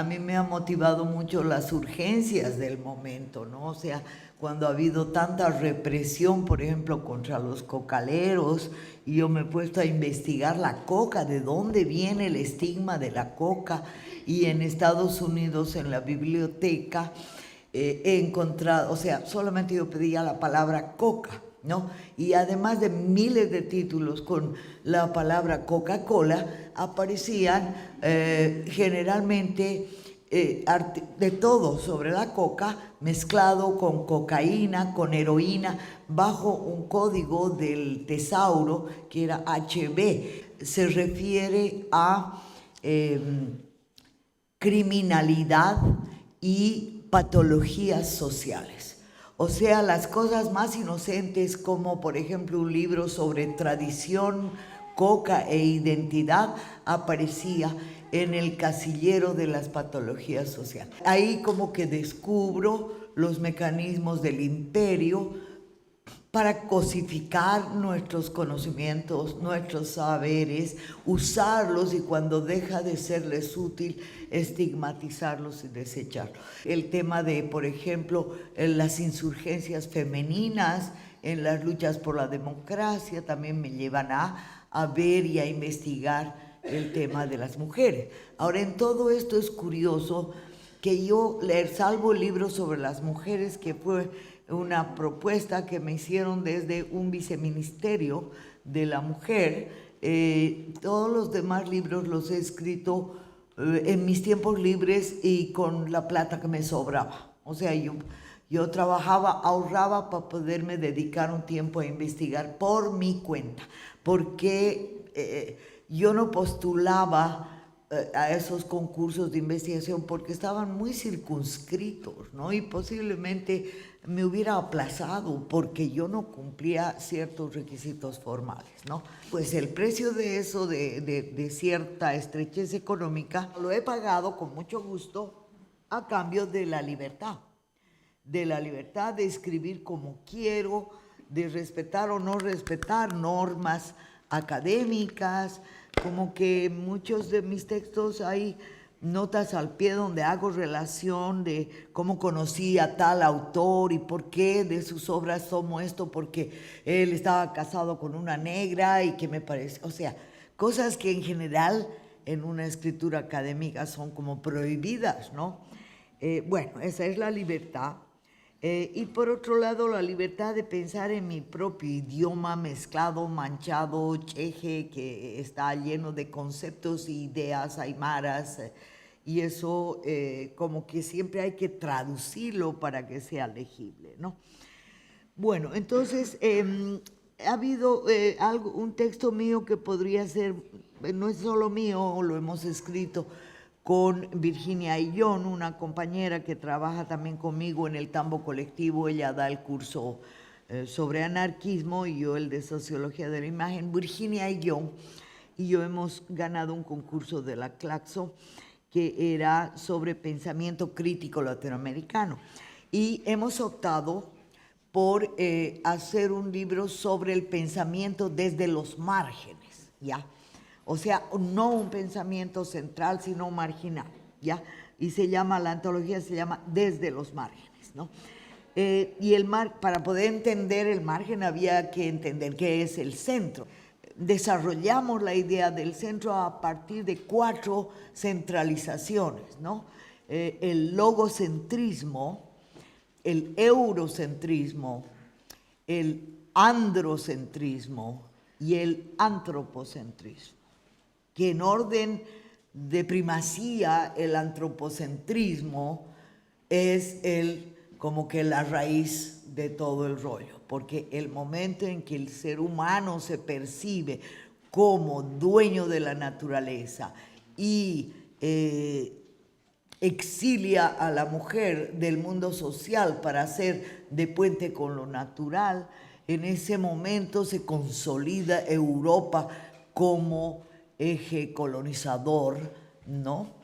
a mí me ha motivado mucho las urgencias del momento, ¿no? O sea, cuando ha habido tanta represión, por ejemplo, contra los cocaleros, y yo me he puesto a investigar la coca, de dónde viene el estigma de la coca, y en Estados Unidos, en la biblioteca, he encontrado, o sea, solamente yo pedía la palabra coca, ¿no? Y además de miles de títulos con la palabra Coca-Cola, aparecían generalmente de todo sobre la coca, mezclado con cocaína, con heroína, bajo un código del tesauro que era HB. Se refiere a criminalidad y patologías sociales. O sea, las cosas más inocentes como por ejemplo un libro sobre tradición, coca e identidad aparecía en el casillero de las patologías sociales. Ahí como que descubro los mecanismos del imperio para cosificar nuestros conocimientos, nuestros saberes, usarlos y cuando deja de serles útil, estigmatizarlos y desecharlos. El tema de, por ejemplo, las insurgencias femeninas en las luchas por la democracia también me llevan a ver y a investigar el tema de las mujeres. Ahora, en todo esto es curioso que yo salvo el libro sobre las mujeres, que fue una propuesta que me hicieron desde un viceministerio de la mujer. Todos los demás libros los he escrito en mis tiempos libres y con la plata que me sobraba. O sea, yo trabajaba, ahorraba para poderme dedicar un tiempo a investigar por mi cuenta, porque yo no postulaba a esos concursos de investigación porque estaban muy circunscritos, ¿no? Y posiblemente me hubiera aplazado porque yo no cumplía ciertos requisitos formales, ¿no? Pues el precio de eso, de cierta estrechez económica, lo he pagado con mucho gusto a cambio de la libertad de escribir como quiero, de respetar o no respetar normas académicas, como que muchos de mis textos hay notas al pie donde hago relación de cómo conocí a tal autor y por qué de sus obras tomo esto, porque él estaba casado con una negra y que me parece, o sea, cosas que en general en una escritura académica son como prohibidas, ¿no? Bueno, esa es la libertad. Y por otro lado, la libertad de pensar en mi propio idioma mezclado, manchado, cheje, que está lleno de conceptos e ideas aymaras, y eso como que siempre hay que traducirlo para que sea legible, ¿no? Bueno, entonces ha habido un texto mío que podría ser, no es solo mío, lo hemos escrito con Virginia Ayllón, una compañera que trabaja también conmigo en el Tambo Colectivo. Ella da el curso sobre anarquismo y yo el de sociología de la imagen. Virginia Ayllón y yo hemos ganado un concurso de la Claxo que era sobre pensamiento crítico latinoamericano y hemos optado por hacer un libro sobre el pensamiento desde los márgenes, ¿ya? O sea, no un pensamiento central, sino marginal, ¿ya? Y la antología se llama Desde los márgenes, ¿no? Y para poder entender el margen había que entender qué es el centro. Desarrollamos la idea del centro a partir de 4 centralizaciones, ¿no? El logocentrismo, el eurocentrismo, el androcentrismo y el antropocentrismo, que en orden de primacía el antropocentrismo es como que la raíz de todo el rollo, porque el momento en que el ser humano se percibe como dueño de la naturaleza y exilia a la mujer del mundo social para hacer de puente con lo natural, en ese momento se consolida Europa como eje colonizador, ¿no?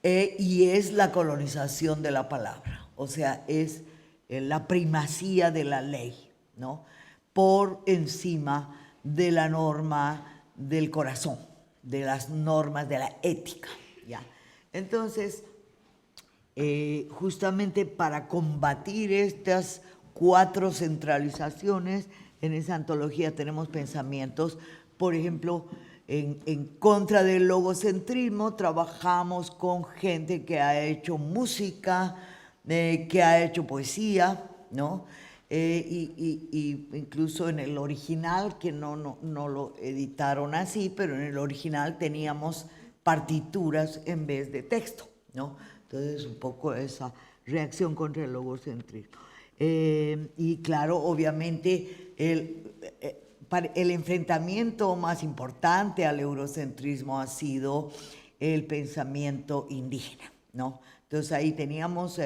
Y es la colonización de la palabra, o sea, es la primacía de la ley, ¿no? Por encima de la norma del corazón, de las normas de la ética, ¿ya? Entonces, justamente para combatir estas 4 centralizaciones. En esa antología tenemos pensamientos, por ejemplo, en contra del logocentrismo. Trabajamos con gente que ha hecho música, que ha hecho poesía, ¿no? Y incluso en el original, que no lo editaron así, pero en el original teníamos partituras en vez de texto, ¿no? Entonces, un poco esa reacción contra el logocentrismo. Y claro, obviamente, el enfrentamiento más importante al eurocentrismo ha sido el pensamiento indígena, ¿no? Entonces ahí teníamos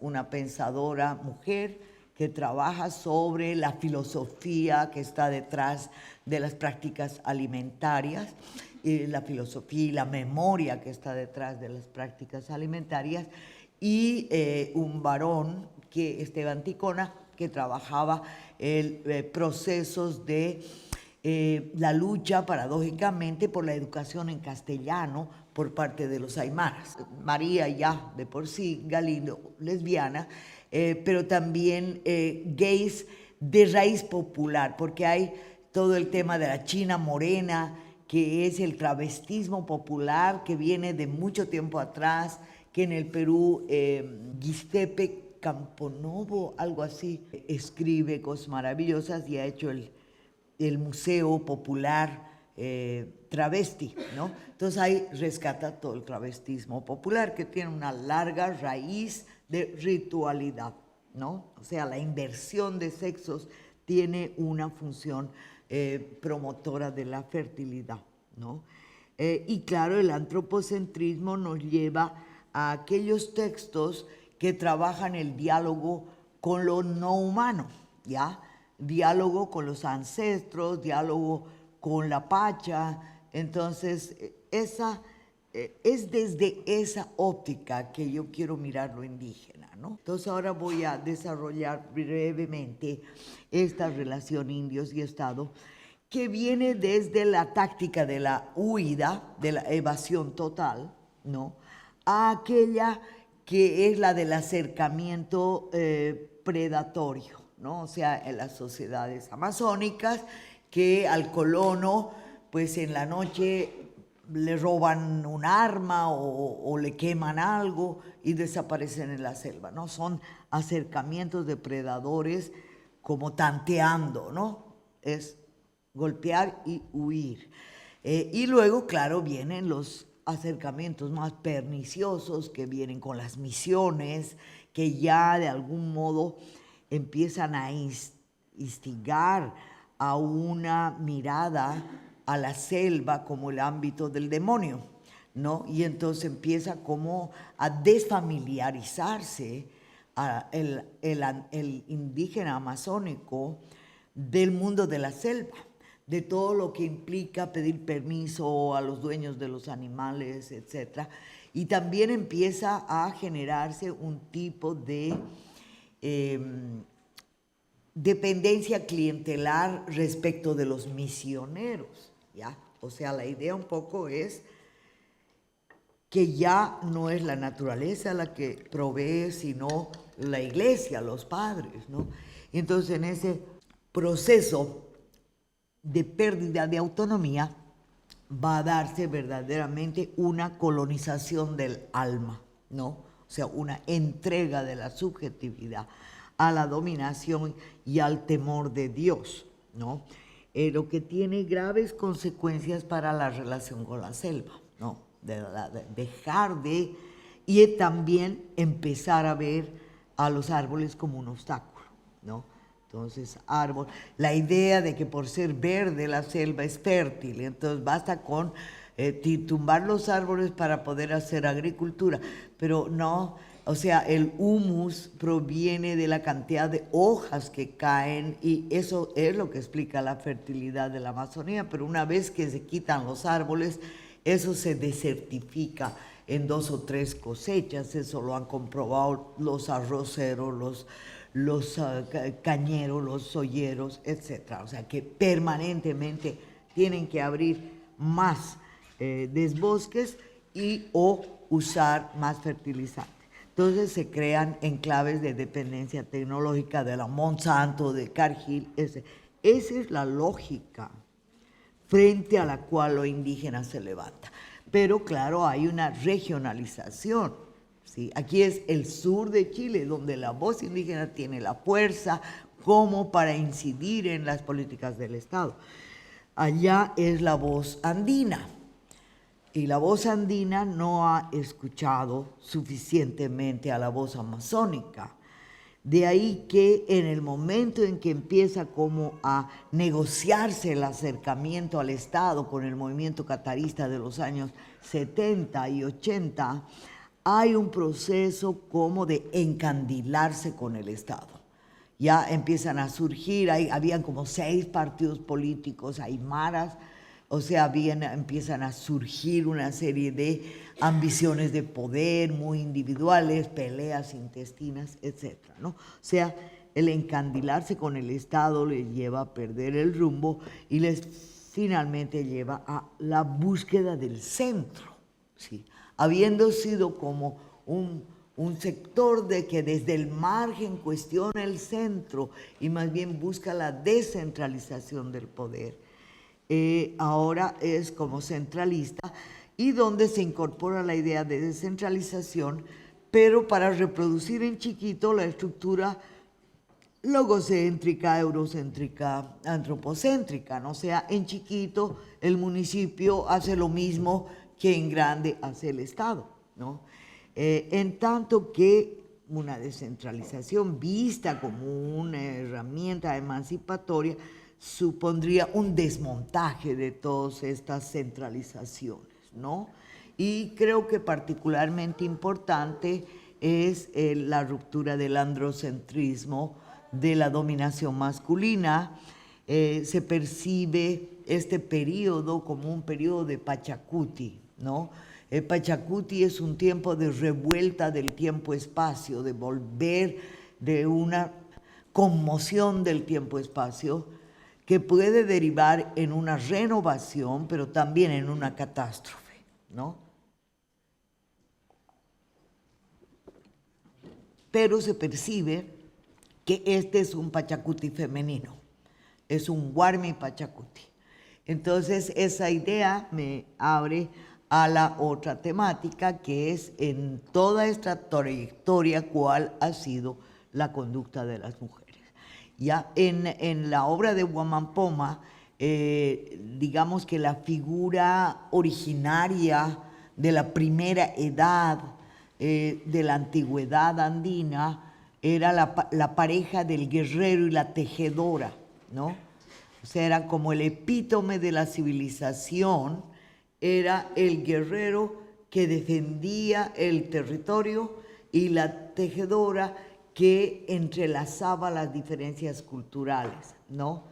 una pensadora mujer que trabaja sobre la filosofía que está detrás de las prácticas alimentarias, y la filosofía y la memoria que está detrás de las prácticas alimentarias, y un varón, Esteban Ticona, que trabajaba procesos de la lucha, paradójicamente, por la educación en castellano por parte de los aymaras. María ya de por sí, Galindo, lesbiana, pero también gays de raíz popular, porque hay todo el tema de la China morena, que es el travestismo popular que viene de mucho tiempo atrás, que en el Perú, Giuseppe Camponovo, algo así, escribe cosas maravillosas y ha hecho el Museo Popular Travesti, ¿no? Entonces ahí rescata todo el travestismo popular, que tiene una larga raíz de ritualidad, ¿no? O sea, la inversión de sexos tiene una función promotora de la fertilidad, ¿no? Y claro, el antropocentrismo nos lleva a aquellos textos que trabajan el diálogo con lo no humano, ¿ya? Diálogo con los ancestros, diálogo con la Pacha. Entonces, es desde esa óptica que yo quiero mirar lo indígena, ¿no? Entonces, ahora voy a desarrollar brevemente esta relación indios y Estado, que viene desde la táctica de la huida, de la evasión total, ¿no?, a aquella que es la del acercamiento predatorio, ¿no? O sea, en las sociedades amazónicas, que al colono, pues en la noche le roban un arma o le queman algo y desaparecen en la selva, ¿no? Son acercamientos de predadores como tanteando, ¿no? Es golpear y huir. Y luego, claro, vienen los acercamientos más perniciosos, que vienen con las misiones, que ya de algún modo empiezan a instigar a una mirada a la selva como el ámbito del demonio, ¿no? Y entonces empieza como a desfamiliarizarse el indígena amazónico del mundo de la selva, de todo lo que implica pedir permiso a los dueños de los animales, etc. Y también empieza a generarse un tipo de dependencia clientelar respecto de los misioneros, ¿ya? O sea, la idea un poco es que ya no es la naturaleza la que provee, sino la iglesia, los padres, ¿no? Y entonces, en ese proceso de pérdida de autonomía va a darse verdaderamente una colonización del alma, ¿no? O sea, una entrega de la subjetividad a la dominación y al temor de Dios, ¿no? Lo que tiene graves consecuencias para la relación con la selva, ¿no? Dejar de, y también empezar a ver a los árboles como un obstáculo, ¿no? Entonces, árbol, la idea de que por ser verde la selva es fértil, entonces basta con tumbar los árboles para poder hacer agricultura, pero no, o sea, el humus proviene de la cantidad de hojas que caen y eso es lo que explica la fertilidad de la Amazonía, pero una vez que se quitan los árboles, eso se desertifica en 2 o 3 cosechas, eso lo han comprobado los arroceros, los cañeros, los solleros, etc. O sea que permanentemente tienen que abrir más desbosques y o usar más fertilizantes. Entonces se crean enclaves de dependencia tecnológica de la Monsanto, de Cargill. Esa es la lógica frente a la cual lo indígena se levanta. Pero claro, hay una regionalización, ¿sí? Aquí es el sur de Chile, donde la voz indígena tiene la fuerza como para incidir en las políticas del Estado. Allá es la voz andina, y la voz andina no ha escuchado suficientemente a la voz amazónica. De ahí que en el momento en que empieza como a negociarse el acercamiento al Estado con el movimiento catarista de los años 70 y 80, hay un proceso como de encandilarse con el Estado. Ya empiezan a surgir, habían como 6 partidos políticos aymaras, o sea, empiezan a surgir una serie de ambiciones de poder muy individuales, peleas intestinas, etc., ¿no? O sea, el encandilarse con el Estado les lleva a perder el rumbo y les finalmente lleva a la búsqueda del centro, ¿sí? Habiendo sido como un sector de que desde el margen cuestiona el centro y más bien busca la descentralización del poder. Ahora es como centralista y donde se incorpora la idea de descentralización, pero para reproducir en chiquito la estructura logocéntrica, eurocéntrica, antropocéntrica, ¿no? O sea, en chiquito el municipio hace lo mismo que en grande hace el Estado, ¿no? En tanto que una descentralización vista como una herramienta emancipatoria supondría un desmontaje de todas estas centralizaciones, ¿no? Y creo que particularmente importante es la ruptura del androcentrismo, de la dominación masculina. Se percibe este periodo como un periodo de Pachacuti, ¿no? Pachacuti es un tiempo de revuelta del tiempo-espacio, de volver de una conmoción del tiempo-espacio que puede derivar en una renovación, pero también en una catástrofe, ¿no? Pero se percibe que este es un Pachacuti femenino, es un Warmi Pachacuti. Entonces, esa idea me abre a la otra temática, que es en toda esta trayectoria cuál ha sido la conducta de las mujeres. Ya en la obra de Huamampoma, digamos que la figura originaria de la primera edad de la antigüedad andina era la pareja del guerrero y la tejedora, ¿no? O sea, era como el epítome de la civilización, era el guerrero que defendía el territorio y la tejedora que entrelazaba las diferencias culturales, ¿no?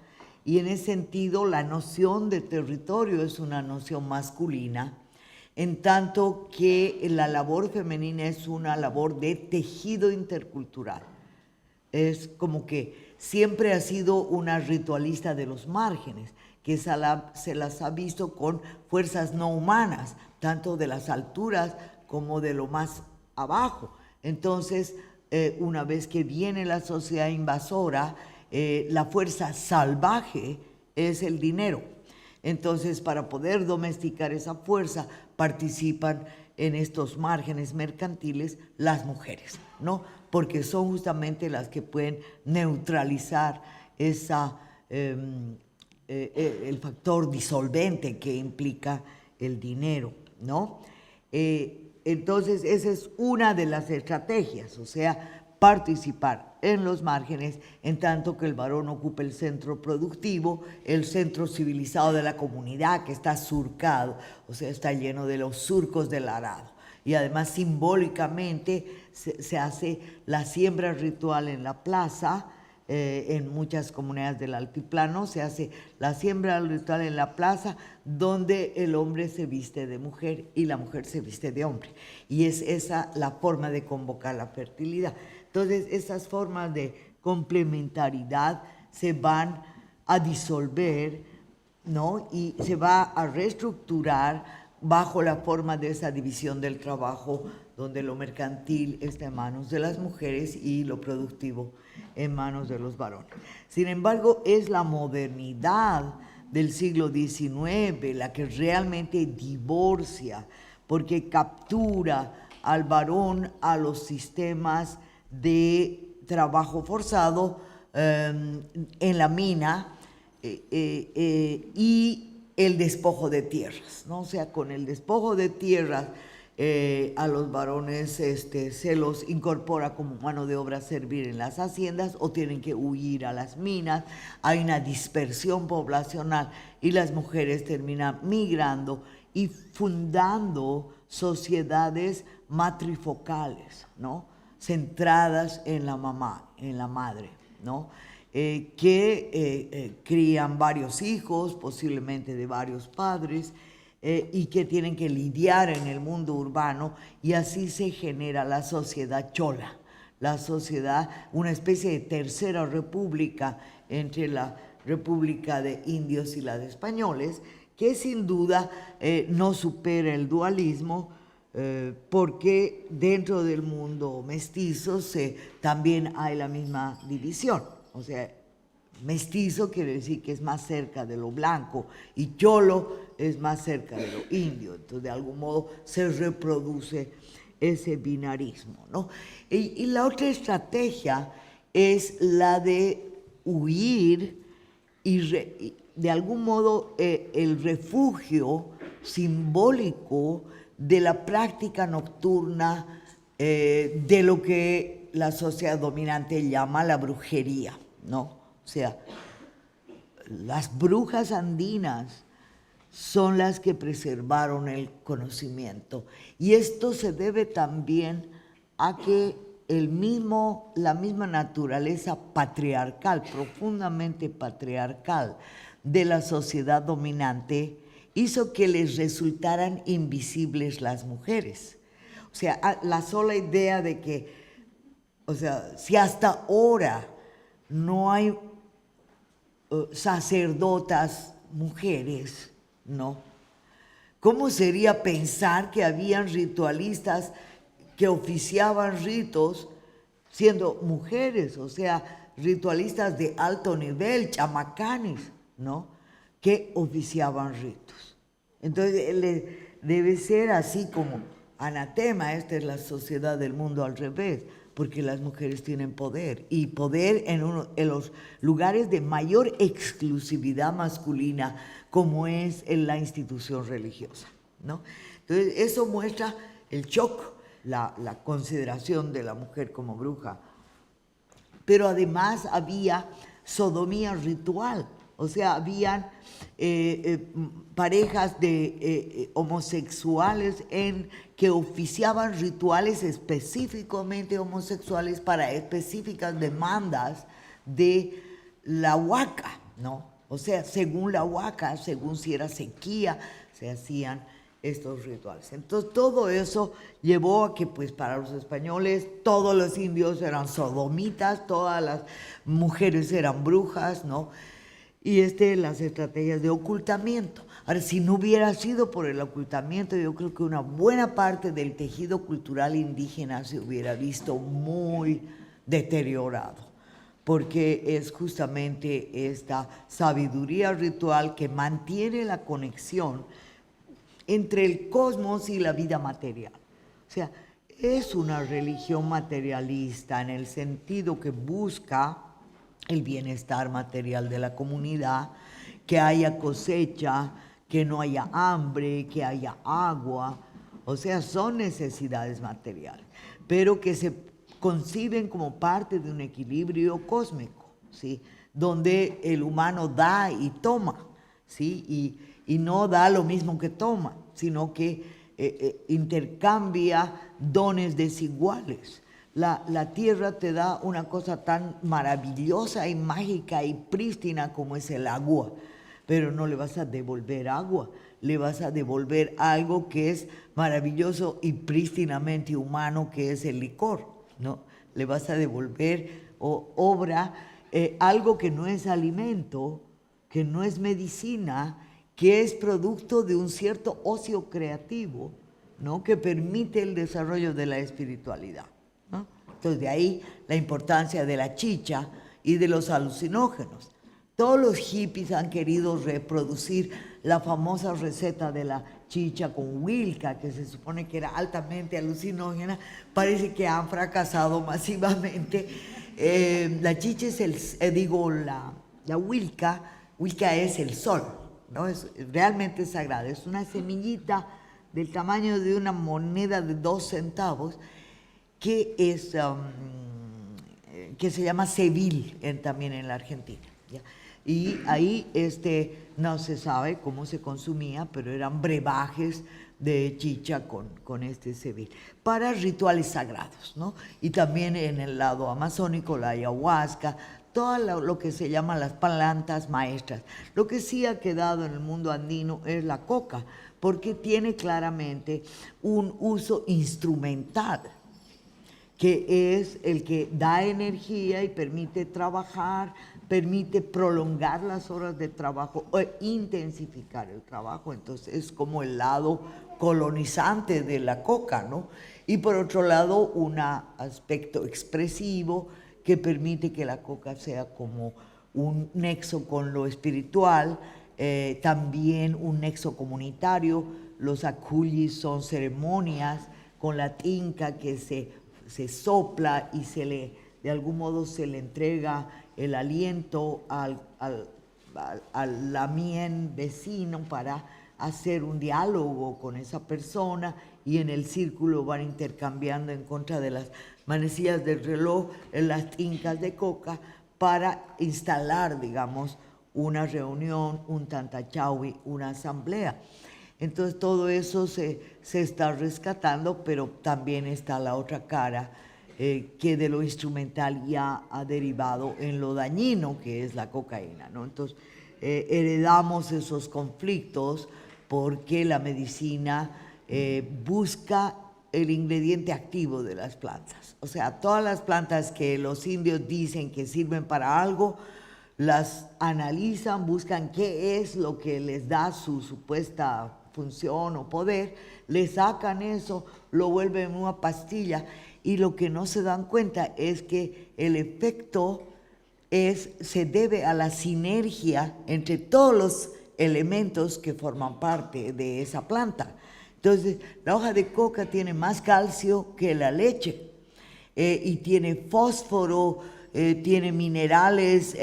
Y en ese sentido, la noción de territorio es una noción masculina, en tanto que la labor femenina es una labor de tejido intercultural. Es como que siempre ha sido una ritualista de los márgenes, que se las ha visto con fuerzas no humanas, tanto de las alturas como de lo más abajo. Entonces, una vez que viene la sociedad invasora, la fuerza salvaje es el dinero. Entonces, para poder domesticar esa fuerza, participan en estos márgenes mercantiles las mujeres, ¿no? Porque son justamente las que pueden neutralizar el factor disolvente que implica el dinero, ¿no? Entonces, esa es una de las estrategias, o sea, participar en los márgenes, en tanto que el varón ocupa el centro productivo, el centro civilizado de la comunidad, que está surcado, o sea, está lleno de los surcos del arado. Y además simbólicamente se hace la siembra ritual en la plaza. En muchas comunidades del altiplano se hace la siembra ritual en la plaza, donde el hombre se viste de mujer y la mujer se viste de hombre. Y es esa la forma de convocar la fertilidad. Entonces, esas formas de complementariedad se van a disolver, ¿no? Y se va a reestructurar bajo la forma de esa división del trabajo donde lo mercantil está en manos de las mujeres y lo productivo en manos de los varones. Sin embargo, es la modernidad del siglo XIX la que realmente divorcia, porque captura al varón a los sistemas de trabajo forzado en la mina y el despojo de tierras, ¿no? O sea, con el despojo de tierras a los varones se los incorpora como mano de obra a servir en las haciendas o tienen que huir a las minas, hay una dispersión poblacional y las mujeres terminan migrando y fundando sociedades matrifocales, ¿no? Centradas en la mamá, en la madre, ¿no? Que crían varios hijos, posiblemente de varios padres, y que tienen que lidiar en el mundo urbano, y así se genera la sociedad chola, la sociedad, una especie de tercera república entre la república de indios y la de españoles, que sin duda no supera el dualismo, porque dentro del mundo mestizo también hay la misma división. O sea, mestizo quiere decir que es más cerca de lo blanco y cholo es más cerca de lo indio. Entonces, de algún modo se reproduce ese binarismo, ¿no? Y la otra estrategia es la de huir y de algún modo el refugio simbólico de la práctica nocturna de lo que la sociedad dominante llama la brujería, ¿no? O sea, las brujas andinas son las que preservaron el conocimiento. Y esto se debe también a que la misma naturaleza patriarcal, profundamente patriarcal, de la sociedad dominante hizo que les resultaran invisibles las mujeres. O sea, la sola idea de que, o sea, si hasta ahora no hay sacerdotas mujeres, ¿no? ¿Cómo sería pensar que habían ritualistas que oficiaban ritos siendo mujeres? O sea, ritualistas de alto nivel, chamacanes, ¿no? Que oficiaban ritos. Entonces, debe ser así como anatema, esta es la sociedad del mundo al revés, porque las mujeres tienen poder, y poder en los lugares de mayor exclusividad masculina, como es en la institución religiosa, ¿no? Entonces, eso muestra el shock, la consideración de la mujer como bruja. Pero además había sodomía ritual, o sea, habían parejas de homosexuales que oficiaban rituales específicamente homosexuales para específicas demandas de la huaca, ¿no? O sea, según la huaca, según si era sequía, se hacían estos rituales. Entonces, todo eso llevó a que, pues, para los españoles, todos los indios eran sodomitas, todas las mujeres eran brujas, ¿no? Y las estrategias de ocultamiento. Ahora, si no hubiera sido por el ocultamiento, yo creo que una buena parte del tejido cultural indígena se hubiera visto muy deteriorado, porque es justamente esta sabiduría ritual que mantiene la conexión entre el cosmos y la vida material. O sea, es una religión materialista en el sentido que busca el bienestar material de la comunidad, que haya cosecha, que no haya hambre, que haya agua. O sea, son necesidades materiales, pero que se conciben como parte de un equilibrio cósmico, ¿sí? Donde el humano da y toma, ¿sí? Y no da lo mismo que toma, sino que intercambia dones desiguales. La tierra te da una cosa tan maravillosa y mágica y prístina como es el agua, pero no le vas a devolver agua, le vas a devolver algo que es maravilloso y prístinamente humano, que es el licor, ¿no? Le vas a devolver algo que no es alimento, que no es medicina, que es producto de un cierto ocio creativo, ¿no?, que permite el desarrollo de la espiritualidad, ¿no? Entonces, de ahí la importancia de la chicha y de los alucinógenos. Todos los hippies han querido reproducir la famosa receta de la chicha con Wilca, que se supone que era altamente alucinógena. Parece que han fracasado masivamente. La chicha es la Wilca es el sol, ¿no? Es realmente sagrada. Es una semillita del tamaño de una moneda de 2 centavos que se llama cevil también en la Argentina, ¿ya? Y ahí no se sabe cómo se consumía, pero eran brebajes de chicha con este cevil para rituales sagrados, ¿no? Y también en el lado amazónico, la ayahuasca, todo lo que se llama las plantas maestras. Lo que sí ha quedado en el mundo andino es la coca, porque tiene claramente un uso instrumental, que es el que da energía y permite trabajar, permite prolongar las horas de trabajo o intensificar el trabajo. Entonces es como el lado colonizante de la coca, ¿no? Y por otro lado, un aspecto expresivo que permite que la coca sea como un nexo con lo espiritual, también un nexo comunitario. Los acullis son ceremonias con la tinca que se sopla y de algún modo se le entrega el aliento al lamien vecino para hacer un diálogo con esa persona, y en el círculo van intercambiando en contra de las manecillas del reloj las tincas de coca para instalar, digamos, una reunión, un tantachaui, una asamblea. Entonces todo eso se está rescatando, pero también está la otra cara, que de lo instrumental ya ha derivado en lo dañino, que es la cocaína, ¿no? Entonces heredamos esos conflictos porque la medicina busca el ingrediente activo de las plantas. O sea, todas las plantas que los indios dicen que sirven para algo, las analizan, buscan qué es lo que les da su supuesta función o poder, le sacan eso, lo vuelven en una pastilla, y lo que no se dan cuenta es que el efecto se debe a la sinergia entre todos los elementos que forman parte de esa planta. Entonces, la hoja de coca tiene más calcio que la leche, y tiene fósforo, tiene minerales,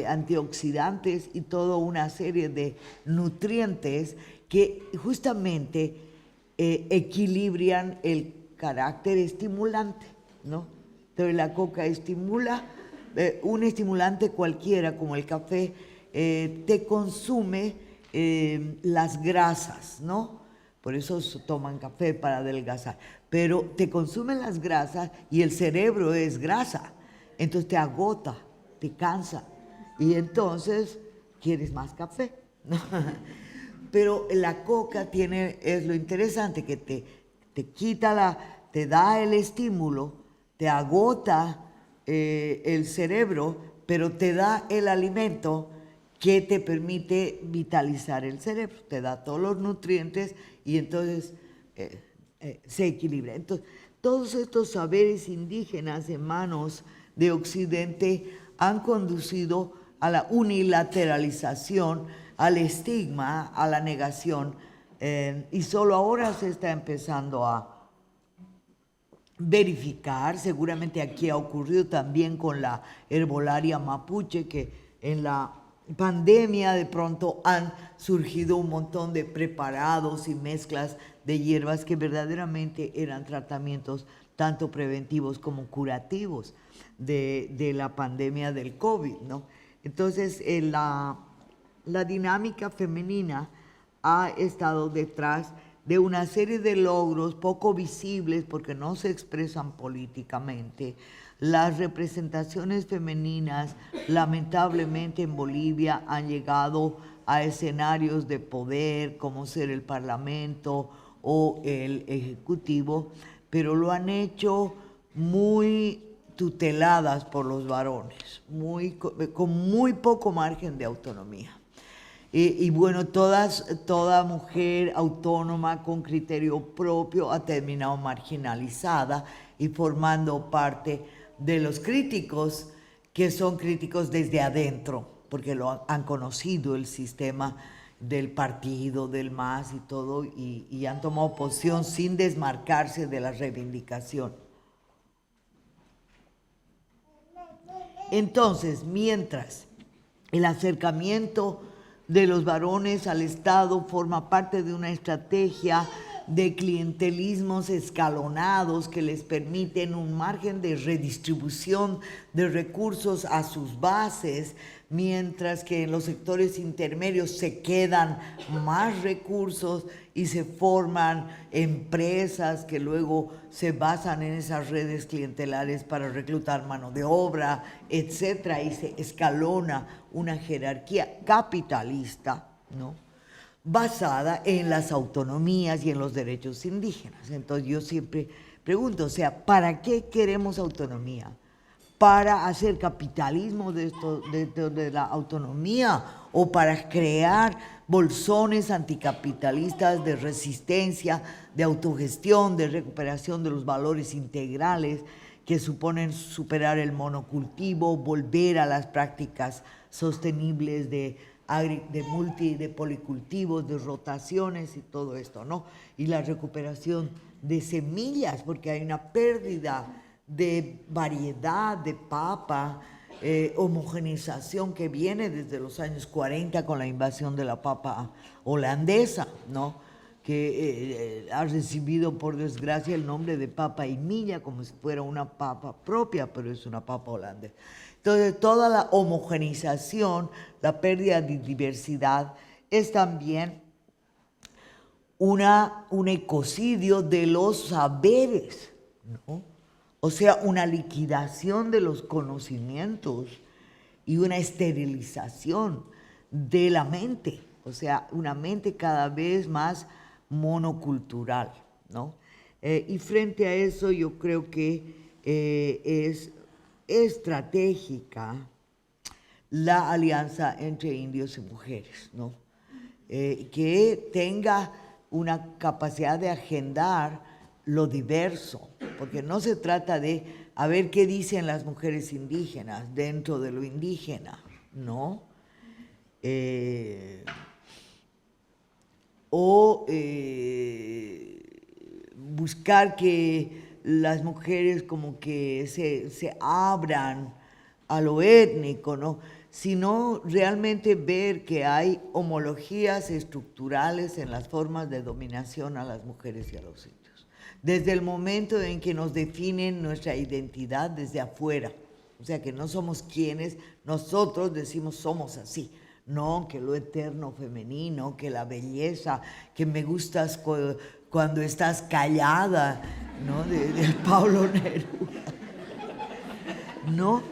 antioxidantes y toda una serie de nutrientes que justamente equilibran el carácter estimulante, ¿no? Entonces la coca estimula, un estimulante cualquiera como el café te consume las grasas, ¿no? Por eso toman café para adelgazar, pero te consumen las grasas y el cerebro es grasa, entonces te agota, te cansa, y entonces quieres más café, ¿no? Pero la coca es lo interesante, que te quita te da el estímulo, te agota el cerebro, pero te da el alimento que te permite vitalizar el cerebro, te da todos los nutrientes y entonces se equilibra. Entonces, todos estos saberes indígenas en manos de Occidente han conducido a la unilateralización, al estigma, a la negación, y solo ahora se está empezando a verificar. Seguramente aquí ha ocurrido también con la herbolaria mapuche, que en la pandemia de pronto han surgido un montón de preparados y mezclas de hierbas que verdaderamente eran tratamientos tanto preventivos como curativos de la pandemia del COVID, ¿no? Entonces, la dinámica femenina ha estado detrás de una serie de logros poco visibles porque no se expresan políticamente. Las representaciones femeninas, lamentablemente en Bolivia, han llegado a escenarios de poder, como ser el Parlamento o el Ejecutivo, pero lo han hecho muy tuteladas por los varones, con muy poco margen de autonomía. Y bueno, toda mujer autónoma con criterio propio ha terminado marginalizada y formando parte de los críticos, que son críticos desde adentro, porque han conocido el sistema del partido, del MAS y todo, y han tomado posición sin desmarcarse de la reivindicación. Entonces, mientras el acercamiento de los varones al Estado forma parte de una estrategia de clientelismos escalonados que les permiten un margen de redistribución de recursos a sus bases, mientras que en los sectores intermedios se quedan más recursos y se forman empresas que luego se basan en esas redes clientelares para reclutar mano de obra, etcétera, y se escalona una jerarquía capitalista, ¿no?, basada en las autonomías y en los derechos indígenas. Entonces yo siempre pregunto, o sea, ¿para qué queremos autonomía? ¿Para hacer capitalismo de la autonomía o para crear bolsones anticapitalistas de resistencia, de autogestión, de recuperación de los valores integrales que suponen superar el monocultivo, volver a las prácticas sostenibles de policultivos, de rotaciones y todo esto, ¿no? Y la recuperación de semillas, porque hay una pérdida de variedad de papa, homogeneización que viene desde los años 40 con la invasión de la papa holandesa, ¿no?, que ha recibido por desgracia el nombre de papa Imilla como si fuera una papa propia, pero es una papa holandesa. Entonces, toda la homogeneización, la pérdida de diversidad, es también un ecocidio de los saberes, ¿no? O sea, una liquidación de los conocimientos y una esterilización de la mente, o sea, una mente cada vez más monocultural, ¿no? Y frente a eso yo creo que es estratégica la alianza entre indios y mujeres, ¿no? Que tenga una capacidad de agendar lo diverso, porque no se trata de a ver qué dicen las mujeres indígenas dentro de lo indígena, ¿no? Buscar que las mujeres como que se abran a lo étnico, ¿no?, sino realmente ver que hay homologías estructurales en las formas de dominación a las mujeres y a los indios, desde el momento en que nos definen nuestra identidad desde afuera, o sea que no somos quienes nosotros decimos somos así. No, que lo eterno femenino, que la belleza, que me gustas cuando estás callada, ¿no?, del Pablo Neruda. No,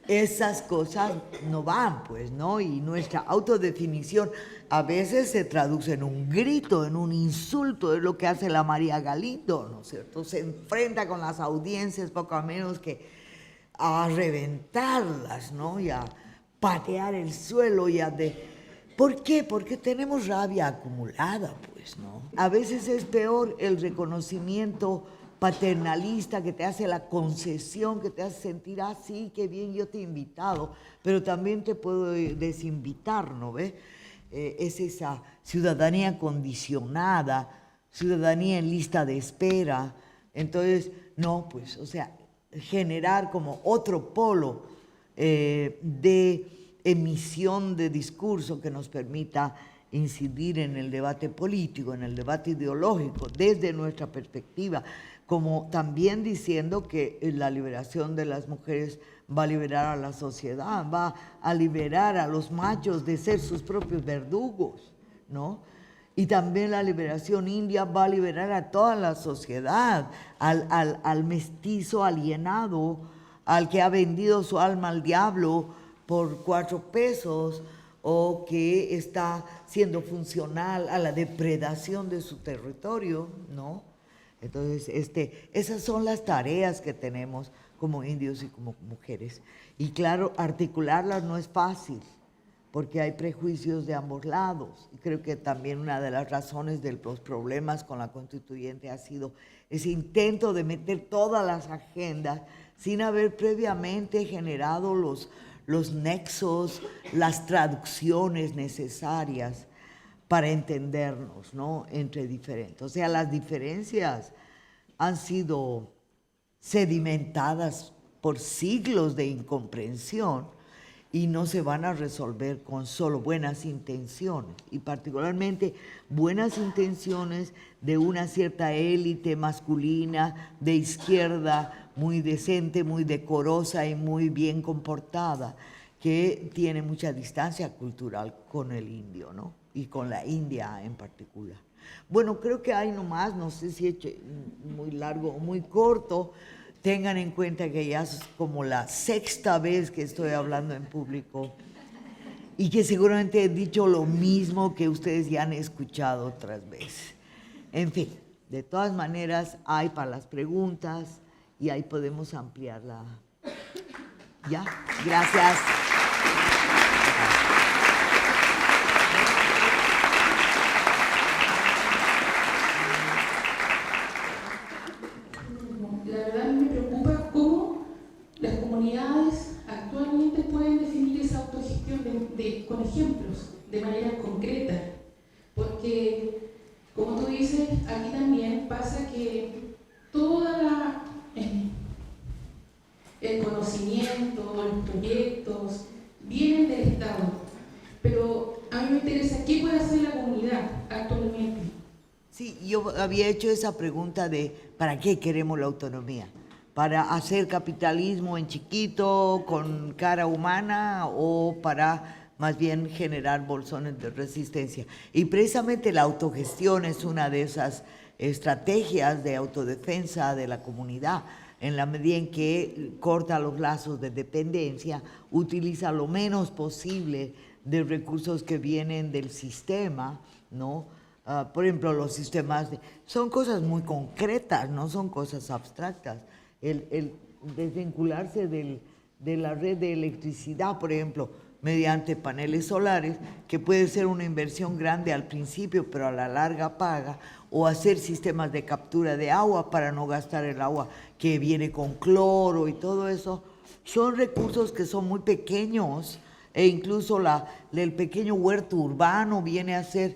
esas cosas no van, pues, ¿no? Y nuestra autodefinición a veces se traduce en un grito, en un insulto, es lo que hace la María Galindo, ¿no es cierto? Se enfrenta con las audiencias poco menos que a reventarlas, ¿no?, y a patear el suelo y a ¿Por qué? Porque tenemos rabia acumulada, pues, ¿no? A veces es peor el reconocimiento paternalista que te hace la concesión, que te hace sentir, ah, sí, qué bien, yo te he invitado, pero también te puedo desinvitar, ¿no ves? Es esa ciudadanía condicionada, ciudadanía en lista de espera. Entonces, no, pues, o sea, generar como otro polo de emisión de discurso que nos permita incidir en el debate político, en el debate ideológico, desde nuestra perspectiva, como también diciendo que la liberación de las mujeres va a liberar a la sociedad, va a liberar a los machos de ser sus propios verdugos, ¿no? Y también la liberación india va a liberar a toda la sociedad, al mestizo alienado, al que ha vendido su alma al diablo por 4 pesos o que está siendo funcional a la depredación de su territorio, ¿no? Entonces, esas son las tareas que tenemos como indios y como mujeres. Y claro, articularlas no es fácil, porque hay prejuicios de ambos lados. Y creo que también una de las razones de los problemas con la constituyente ha sido ese intento de meter todas las agendas sin haber previamente generado los nexos, las traducciones necesarias para entendernos, ¿no?, entre diferentes. O sea, las diferencias han sido sedimentadas por siglos de incomprensión y no se van a resolver con solo buenas intenciones, y particularmente buenas intenciones de una cierta élite masculina de izquierda muy decente, muy decorosa y muy bien comportada, que tiene mucha distancia cultural con el indio, ¿no?, y con la India en particular. Bueno, creo que hay nomás, no sé si he hecho muy largo o muy corto. Tengan en cuenta que ya es como la sexta vez que estoy hablando en público y que seguramente he dicho lo mismo que ustedes ya han escuchado otras veces. En fin, de todas maneras, hay para las preguntas y ahí podemos ampliarla. ¿Ya? Gracias. La verdad me preocupa cómo las comunidades actualmente pueden definir esa autogestión con ejemplos, de manera concreta, porque, como tú dices, aquí también pasa que todo el conocimiento, los proyectos, vienen del Estado, pero a mí me interesa qué puede hacer la comunidad actualmente. Sí, yo había hecho esa pregunta de ¿para qué queremos la autonomía? ¿Para hacer capitalismo en chiquito, con cara humana, o para más bien generar bolsones de resistencia? Y precisamente la autogestión es una de esas estrategias de autodefensa de la comunidad, en la medida en que corta los lazos de dependencia, utiliza lo menos posible de recursos que vienen del sistema, ¿no? Por ejemplo, los sistemas son cosas muy concretas, no son cosas abstractas. El desvincularse de la red de electricidad, por ejemplo, mediante paneles solares, que puede ser una inversión grande al principio, pero a la larga paga, o hacer sistemas de captura de agua para no gastar el agua que viene con cloro y todo eso, son recursos que son muy pequeños, e incluso el pequeño huerto urbano viene a ser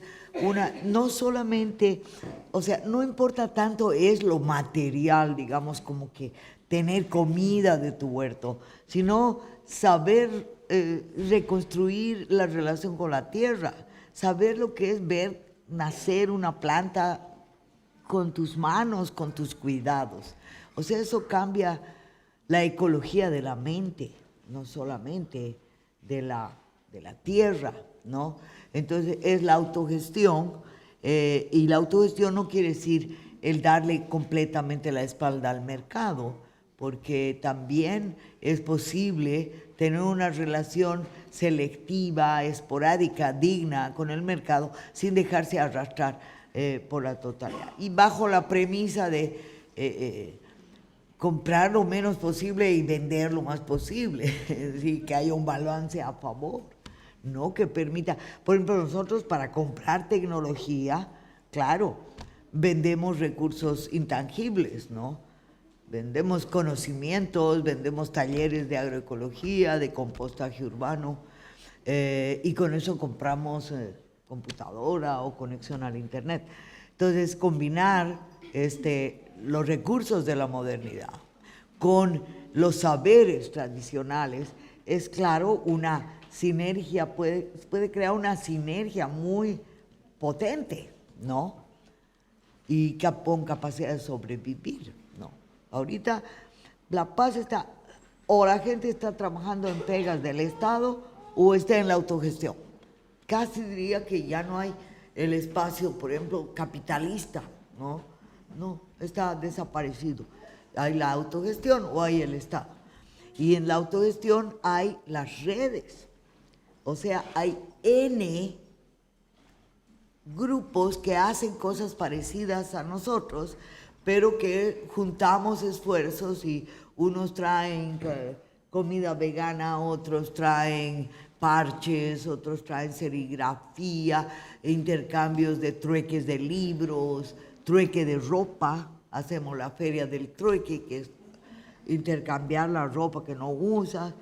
no solamente, o sea, no importa tanto es lo material, digamos, como que tener comida de tu huerto, sino saber reconstruir la relación con la tierra, saber lo que es ver nacer una planta con tus manos, con tus cuidados. O sea, eso cambia la ecología de la mente, no solamente de la tierra, ¿no? Entonces es la autogestión, y la autogestión no quiere decir el darle completamente la espalda al mercado, porque también es posible tener una relación selectiva, esporádica, digna con el mercado, sin dejarse arrastrar por la totalidad. Y bajo la premisa de comprar lo menos posible y vender lo más posible, es decir, que haya un balance a favor, ¿no? Que permita, por ejemplo, nosotros para comprar tecnología, claro, vendemos recursos intangibles, ¿no? Vendemos conocimientos, vendemos talleres de agroecología, de compostaje urbano, y con eso compramos computadora o conexión al internet. Entonces, combinar los recursos de la modernidad con los saberes tradicionales es, claro, una sinergia, puede crear una sinergia muy potente, ¿no? Y con capacidad de sobrevivir, ¿no? Ahorita la paz está, o la gente está trabajando en pegas del Estado o está en la autogestión. Casi diría que ya no hay el espacio, por ejemplo, capitalista, ¿no? No, está desaparecido. Hay la autogestión o hay el Estado. Y en la autogestión hay las redes. O sea, hay N grupos que hacen cosas parecidas a nosotros, pero que juntamos esfuerzos y unos traen comida vegana, otros traen parches, otros traen serigrafía, intercambios de trueques de libros, trueque de ropa. Hacemos la feria del trueque, que es intercambiar la ropa que no usas.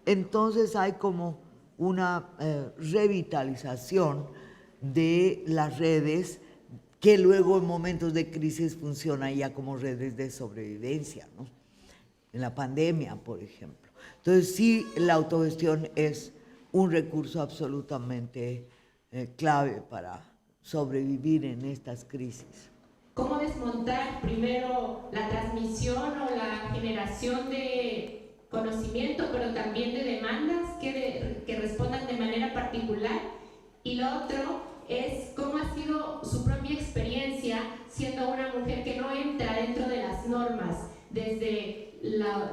Entonces hay como una revitalización de las redes que luego en momentos de crisis funcionan ya como redes de sobrevivencia, ¿no? En la pandemia, por ejemplo. Entonces sí, la autogestión es un recurso absolutamente clave para sobrevivir en estas crisis. ¿Cómo desmontar primero la transmisión o la generación de conocimiento, pero también de demandas que respondan de manera particular? Y lo otro es cómo ha sido su propia experiencia siendo una mujer que no entra dentro de las normas, desde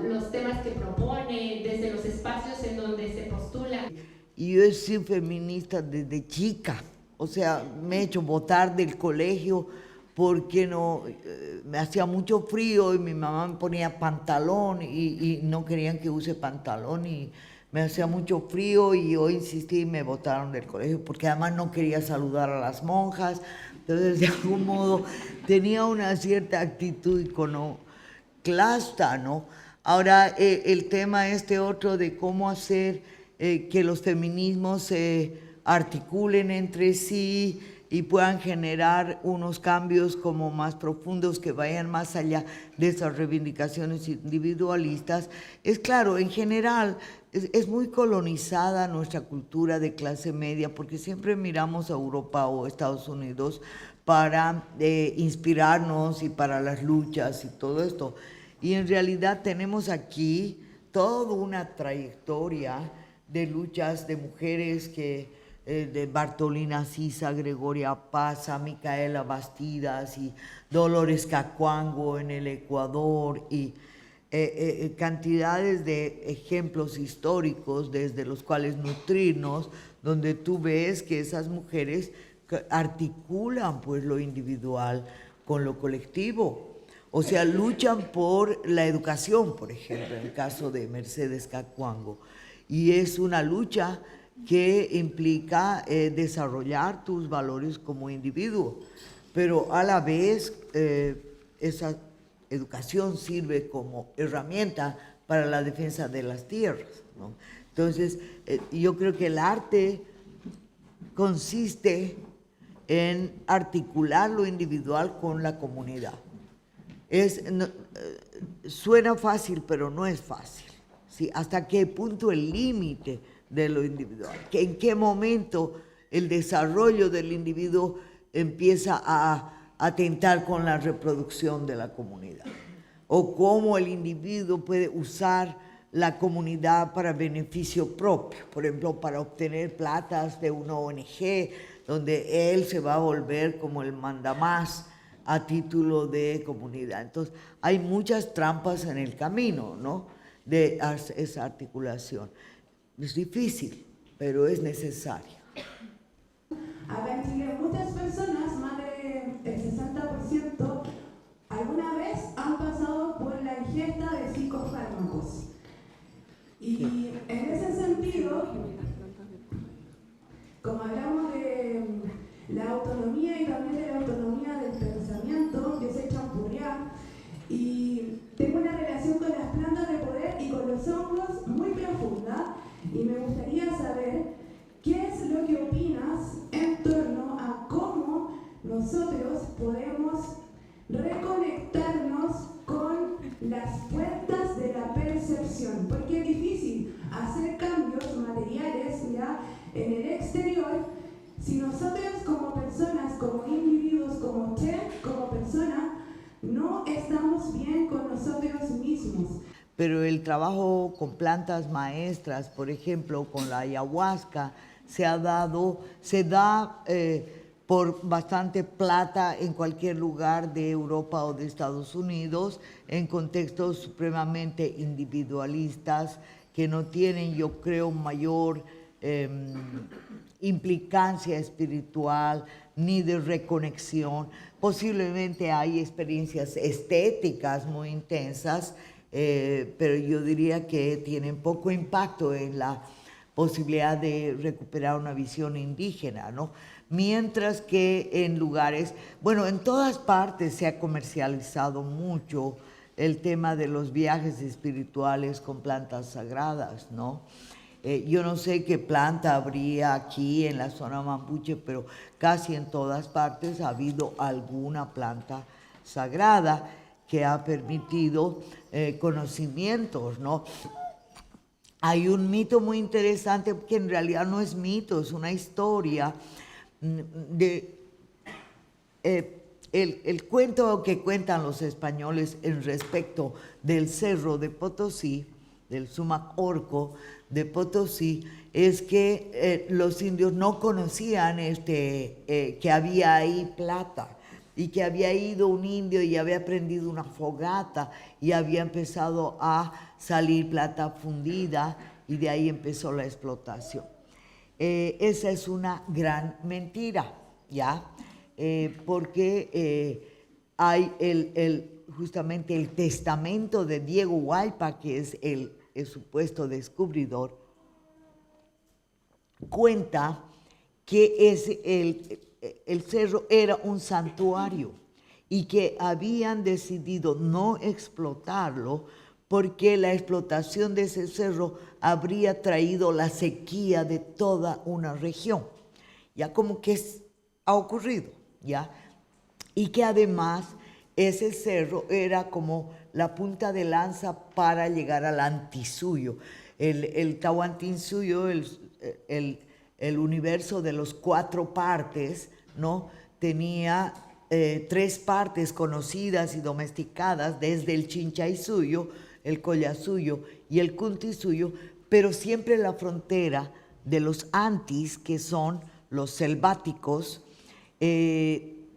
los temas que propone, desde los espacios en donde se postula. Y yo he sido feminista desde chica, o sea, me he hecho botar del colegio porque me hacía mucho frío y mi mamá me ponía pantalón y no querían que use pantalón y me hacía mucho frío y yo insistí y me botaron del colegio porque además no quería saludar a las monjas. Entonces, de algún modo, tenía una cierta actitud iconoclasta, ¿no? Ahora, el tema otro de cómo hacer que los feminismos se articulen entre sí y puedan generar unos cambios como más profundos que vayan más allá de esas reivindicaciones individualistas. Es claro, en general es muy colonizada nuestra cultura de clase media porque siempre miramos a Europa o Estados Unidos para inspirarnos y para las luchas y todo esto. Y en realidad tenemos aquí toda una trayectoria de luchas de mujeres de Bartolina Sisa, Gregoria Paza, Micaela Bastidas y Dolores Cacuango en el Ecuador y cantidades de ejemplos históricos desde los cuales nutrirnos, donde tú ves que esas mujeres articulan pues lo individual con lo colectivo. O sea, luchan por la educación, por ejemplo, en el caso de Mercedes Cacuango. Y es una lucha que implica desarrollar tus valores como individuo, pero a la vez esa educación sirve como herramienta para la defensa de las tierras, ¿no? Entonces, yo creo que el arte consiste en articular lo individual con la comunidad. Suena fácil, pero no es fácil, ¿sí? ¿Hasta qué punto el límite de lo individual? ¿En qué momento el desarrollo del individuo empieza a atentar con la reproducción de la comunidad? ¿O cómo el individuo puede usar la comunidad para beneficio propio? Por ejemplo, para obtener platas de una ONG, donde él se va a volver como el mandamás a título de comunidad. Entonces, hay muchas trampas en el camino, ¿no?, de esa articulación. Es difícil, pero es necesario. Acá en Chile muchas personas, más del 60%, alguna vez han pasado por la ingesta de psicofármacos. Y en ese sentido, como hablamos de la autonomía y también de la autonomía del pensamiento, que se champurrea, y tengo una relación con las plantas de poder y con los hongos muy profunda, y me gustaría saber qué es lo que opinas en torno a cómo nosotros podemos reconectarnos con las puertas de la percepción, porque es difícil hacer cambios materiales ya en el exterior si nosotros como personas, como individuos, como chef, como persona, no estamos bien con nosotros mismos. Pero el trabajo con plantas maestras, por ejemplo, con la ayahuasca, se da por bastante plata en cualquier lugar de Europa o de Estados Unidos, en contextos supremamente individualistas que no tienen, yo creo, mayor implicancia espiritual ni de reconexión. Posiblemente hay experiencias estéticas muy intensas, pero yo diría que tienen poco impacto en la posibilidad de recuperar una visión indígena, ¿no? Mientras que en lugares, bueno, en todas partes se ha comercializado mucho el tema de los viajes espirituales con plantas sagradas, ¿no? Yo no sé qué planta habría aquí en la zona mapuche, pero casi en todas partes ha habido alguna planta sagrada que ha permitido conocimientos, ¿no? Hay un mito muy interesante que en realidad no es mito, es una historia de el cuento que cuentan los españoles en respecto del cerro de Potosí, del Sumac Orco de Potosí, es que los indios no conocían que había ahí plata y que había ido un indio y había prendido una fogata y había empezado a salir plata fundida y de ahí empezó la explotación. Esa es una gran mentira, ¿ya? Porque hay justamente el testamento de Diego Hualpa, que es el supuesto descubridor, cuenta que el cerro era un santuario y que habían decidido no explotarlo porque la explotación de ese cerro habría traído la sequía de toda una región. Ya como que ha ocurrido, ¿ya? Y que además ese cerro era como la punta de lanza para llegar al Antisuyo. El Tahuantinsuyo, el universo de los 4 partes, ¿no? Tenía 3 partes conocidas y domesticadas desde el Chinchaysuyo, el Collasuyo y el Cuntisuyo, pero siempre la frontera de los Antis, que son los selváticos,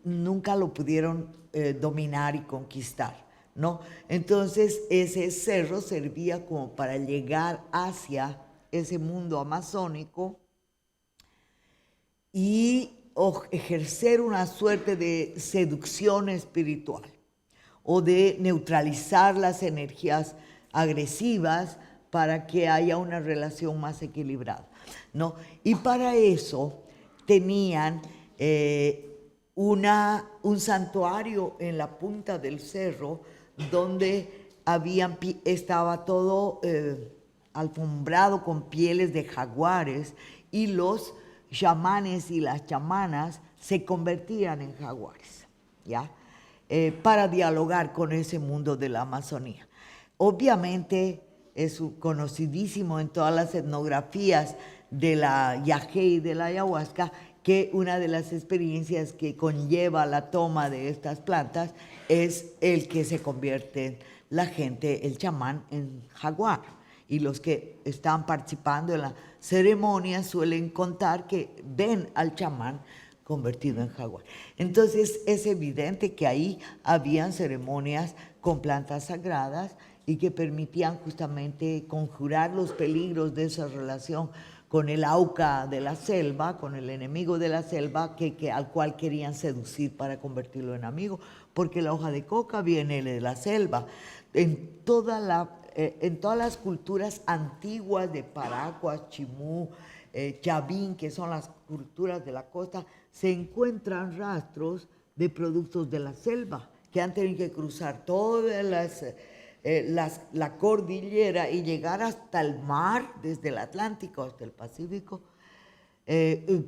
nunca lo pudieron dominar y conquistar, ¿no? Entonces ese cerro servía como para llegar hacia ese mundo amazónico y ejercer una suerte de seducción espiritual o de neutralizar las energías agresivas para que haya una relación más equilibrada, ¿no? Y para eso tenían un santuario en la punta del cerro donde estaba todo alfombrado con pieles de jaguares y los chamanes y las chamanas se convertían en jaguares, ¿ya? Para dialogar con ese mundo de la Amazonía. Obviamente es conocidísimo en todas las etnografías de la yagé y de la ayahuasca que una de las experiencias que conlleva la toma de estas plantas es el que se convierte la gente, el chamán, en jaguar. Y los que están participando en la ceremonia suelen contar que ven al chamán convertido en jaguar. Entonces es evidente que ahí habían ceremonias con plantas sagradas y que permitían justamente conjurar los peligros de esa relación con el auca de la selva, con el enemigo de la selva al cual querían seducir para convertirlo en amigo, porque la hoja de coca viene de la selva. En todas las culturas antiguas de Paracuas, Chimú, Chavín, que son las culturas de la costa, se encuentran rastros de productos de la selva que han tenido que cruzar todas la cordillera y llegar hasta el mar, desde el Atlántico hasta el Pacífico,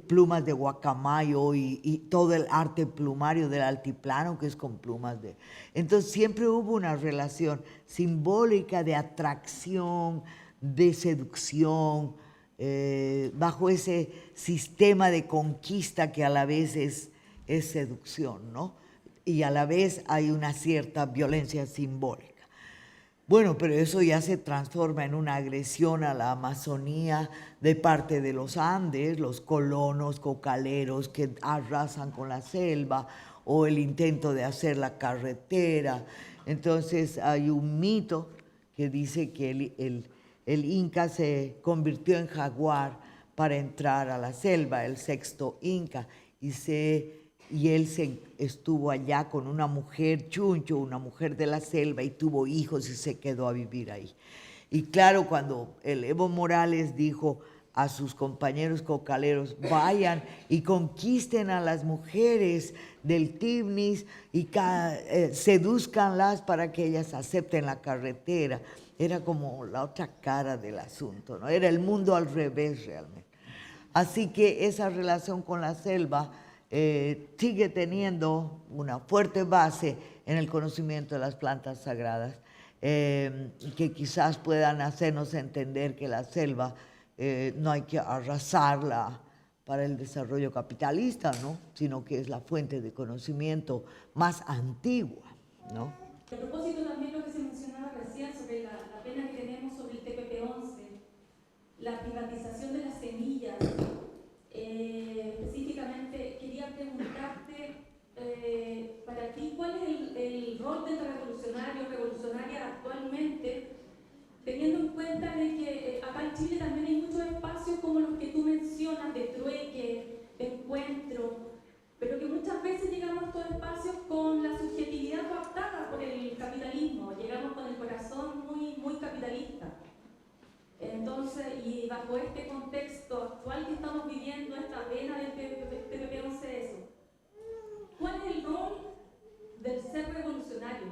plumas de guacamayo y todo el arte plumario del altiplano que es con plumas de... Entonces siempre hubo una relación simbólica de atracción, de seducción, bajo ese sistema de conquista que a la vez es seducción, ¿no? Y a la vez hay una cierta violencia simbólica. Bueno, pero eso ya se transforma en una agresión a la Amazonía de parte de los Andes, los colonos cocaleros que arrasan con la selva, o el intento de hacer la carretera. Entonces hay un mito que dice que el Inca se convirtió en jaguar para entrar a la selva, el sexto Inca, y él estuvo allá con una mujer chuncho, una mujer de la selva, y tuvo hijos y se quedó a vivir ahí. Y claro, cuando el Evo Morales dijo a sus compañeros cocaleros, vayan y conquisten a las mujeres del Tibnis y sedúzcanlas para que ellas acepten la carretera. Era como la otra cara del asunto, ¿no? Era el mundo al revés realmente. Así que esa relación con la selva sigue teniendo una fuerte base en el conocimiento de las plantas sagradas, que quizás puedan hacernos entender que la selva no hay que arrasarla para el desarrollo capitalista, ¿no? Sino que es la fuente de conocimiento más antigua, ¿no? A propósito también lo que se mencionaba recién sobre la pena que tenemos sobre el TPP-11, la privatización de las semillas. Específicamente quería preguntarte, para ti, ¿cuál es el rol del revolucionario o revolucionaria actualmente, teniendo en cuenta de que acá en Chile también hay muchos espacios como los que tú mencionas, de trueque, de encuentro, pero que muchas veces llegamos a estos espacios con la subjetividad coaptada por el capitalismo, llegamos con el corazón muy capitalista. Entonces, y bajo este contexto actual que estamos viviendo, esta pena del TPP-11, eso, ¿cuál es el rol del ser revolucionario?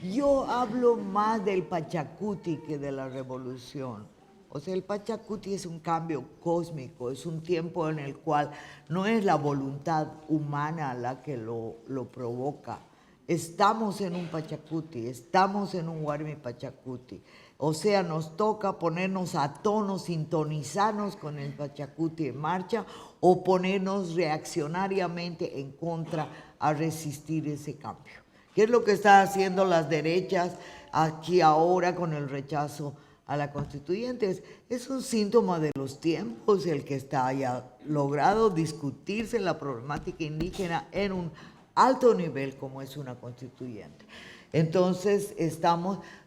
Yo hablo más del Pachacuti que de la revolución. O sea, el Pachacuti es un cambio cósmico, es un tiempo en el cual no es la voluntad humana la que lo provoca. Estamos en un Pachacuti, estamos en un Warmi Pachacuti. O sea, nos toca ponernos a tono, sintonizarnos con el Pachacuti en marcha o ponernos reaccionariamente en contra a resistir ese cambio. ¿Qué es lo que están haciendo las derechas aquí ahora con el rechazo a la constituyente? Es un síntoma de los tiempos el que haya logrado discutirse la problemática indígena en un alto nivel como es una constituyente. Entonces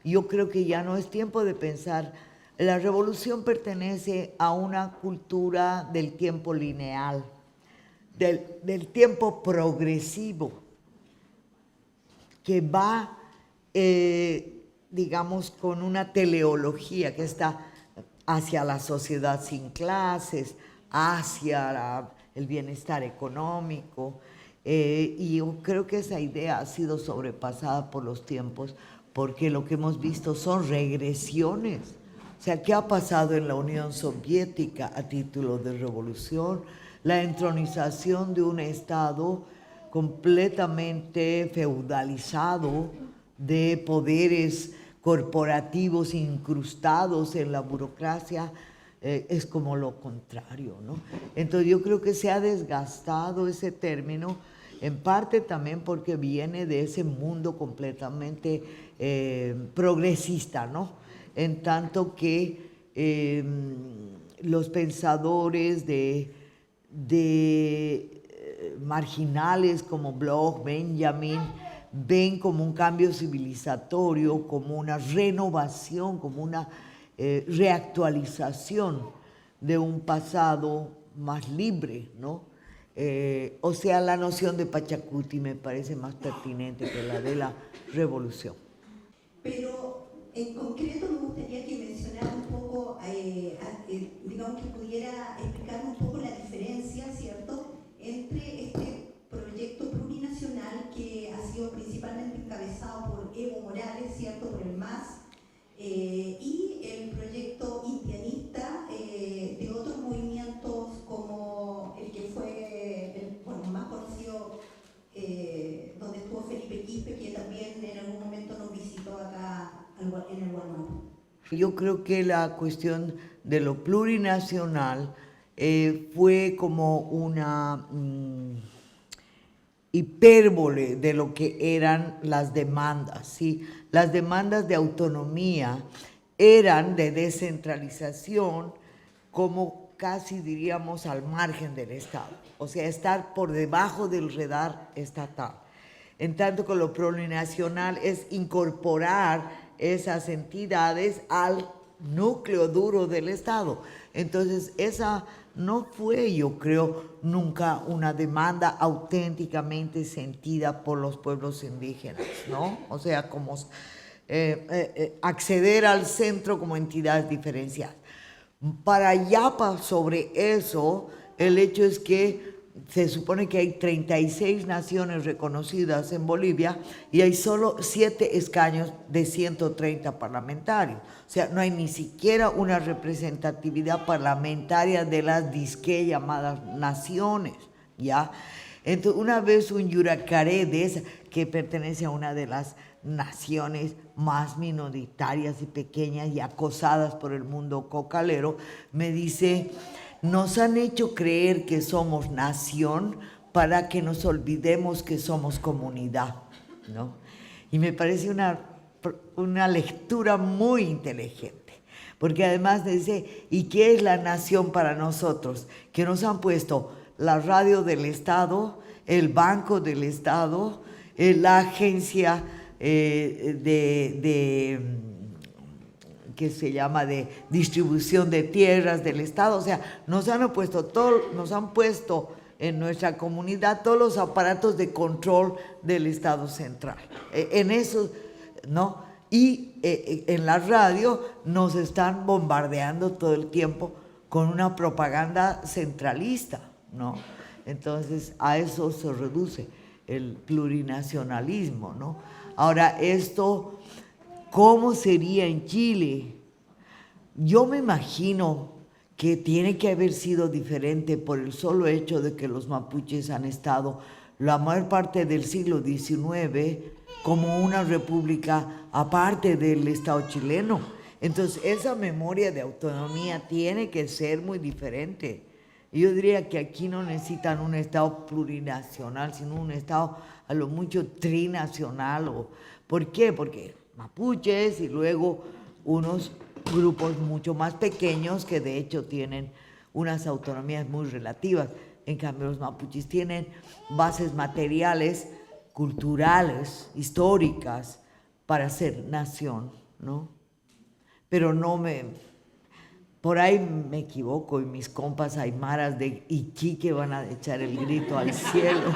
yo creo que ya no es tiempo de pensar, la revolución pertenece a una cultura del tiempo lineal, del tiempo progresivo, que va, digamos, con una teleología que está hacia la sociedad sin clases, hacia el bienestar económico, y yo creo que esa idea ha sido sobrepasada por los tiempos, porque lo que hemos visto son regresiones. O sea, ¿qué ha pasado en la Unión Soviética a título de revolución? La entronización de un Estado completamente feudalizado, de poderes corporativos incrustados en la burocracia, es como lo contrario, ¿no? Entonces yo creo que se ha desgastado ese término, en parte también porque viene de ese mundo completamente progresista, ¿no? En tanto que los pensadores marginales como Bloch, Benjamin, ven como un cambio civilizatorio, como una renovación, como una reactualización de un pasado más libre, ¿no? O sea, la noción de Pachacuti me parece más pertinente que la de la revolución. Pero en concreto me gustaría que mencionara un poco, digamos que pudiera explicar un poco la diferencia, ¿cierto?, entre este proyecto plurinacional que ha sido principalmente encabezado por Evo Morales, ¿cierto?, por el MAS, y el proyecto indianista de otros movimientos como el que fue más conocido, donde estuvo Felipe Quispe, que también en algún momento nos visitó acá en el Guanajuato. Yo creo que la cuestión de lo plurinacional fue como una hipérbole de lo que eran las demandas, ¿sí? Las demandas de autonomía eran de descentralización, como casi diríamos al margen del Estado, o sea, estar por debajo del radar estatal. En tanto que lo plurinacional es incorporar esas entidades al núcleo duro del Estado. Entonces, esa no fue, yo creo, nunca una demanda auténticamente sentida por los pueblos indígenas, ¿no? O sea, como acceder al centro como entidades diferenciadas. Para Yapa, sobre eso, el hecho es que se supone que hay 36 naciones reconocidas en Bolivia y hay solo 7 escaños de 130 parlamentarios. O sea, no hay ni siquiera una representatividad parlamentaria de las disque llamadas naciones, ¿ya? Entonces, una vez un yuracaré de esa, que pertenece a una de las naciones más minoritarias y pequeñas y acosadas por el mundo cocalero, me dice: nos han hecho creer que somos nación para que nos olvidemos que somos comunidad, ¿no? Y me parece una lectura muy inteligente, porque además dice: ¿y qué es la nación para nosotros? Que nos han puesto la radio del Estado, el banco del Estado, la agencia que se llama de distribución de tierras del Estado. O sea, nos han puesto en nuestra comunidad todos los aparatos de control del Estado central. En eso, ¿no? Y en la radio nos están bombardeando todo el tiempo con una propaganda centralista, ¿no? Entonces, a eso se reduce el plurinacionalismo, ¿no? Ahora, esto, ¿cómo sería en Chile? Yo me imagino que tiene que haber sido diferente por el solo hecho de que los mapuches han estado la mayor parte del siglo XIX como una república aparte del Estado chileno. Entonces, esa memoria de autonomía tiene que ser muy diferente. Yo diría que aquí no necesitan un Estado plurinacional, sino un Estado a lo mucho trinacional. ¿Por qué? Porque mapuches y luego unos grupos mucho más pequeños que de hecho tienen unas autonomías muy relativas. En cambio, los mapuches tienen bases materiales, culturales, históricas para ser nación, ¿no? Pero por ahí me equivoco y mis compas aymaras de Iquique van a echar el grito al cielo.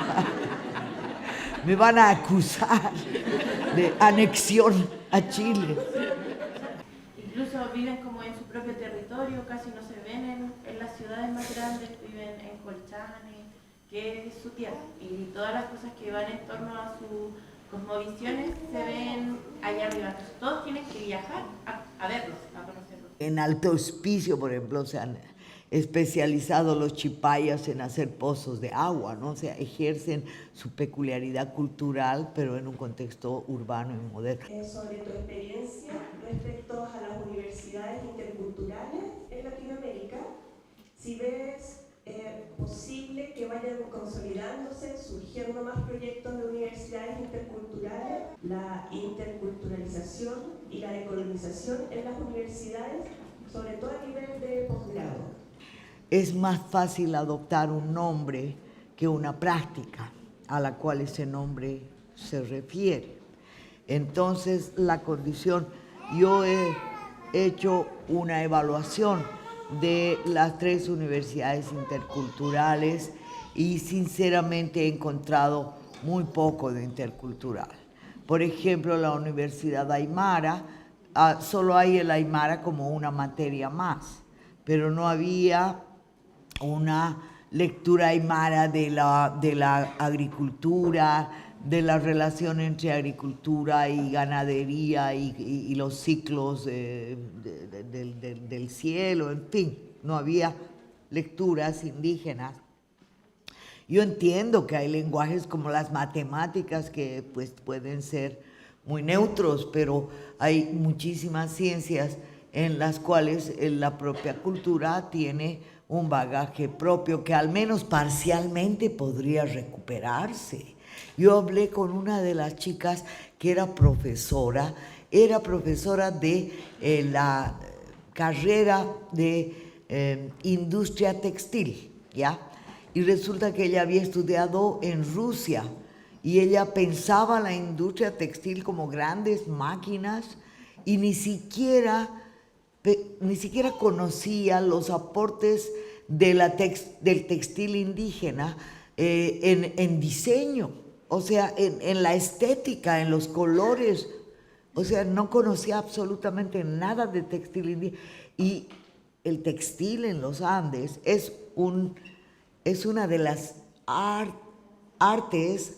Me van a acusar de anexión a Chile. Incluso viven como en su propio territorio, casi no se ven en las ciudades más grandes, viven en Colchane, que es su tierra. Y todas las cosas que van en torno a sus cosmovisiones se ven allá arriba. Entonces, todos tienen que viajar a verlos, a conocerlos. En Alto Hospicio, por ejemplo, se han especializado los chipayas en hacer pozos de agua, ¿no? O sea, ejercen su peculiaridad cultural, pero en un contexto urbano y moderno. Sobre tu experiencia respecto a las universidades interculturales en Latinoamérica, si ves posible que vayan consolidándose, surgiendo más proyectos de universidades interculturales, la interculturalización y la decolonización en las universidades, sobre todo a nivel de posgrado. Es más fácil adoptar un nombre que una práctica a la cual ese nombre se refiere. Entonces, la condición, yo he hecho una evaluación de las 3 universidades interculturales y sinceramente he encontrado muy poco de intercultural. Por ejemplo, la Universidad Aymara, solo hay el Aymara como una materia más, pero no había una lectura aymara de la agricultura, de la relación entre agricultura y ganadería y los ciclos del cielo, en fin, no había lecturas indígenas. Yo entiendo que hay lenguajes como las matemáticas que pues, pueden ser muy neutros, pero hay muchísimas ciencias en las cuales la propia cultura tiene un bagaje propio que al menos parcialmente podría recuperarse. Yo hablé con una de las chicas que era profesora de la carrera de industria textil, ¿ya? Y resulta que ella había estudiado en Rusia y ella pensaba la industria textil como grandes máquinas y ni siquiera conocía los aportes del textil indígena en diseño, o sea, en la estética, en los colores, o sea, no conocía absolutamente nada de textil indígena. Y el textil en los Andes es una de las artes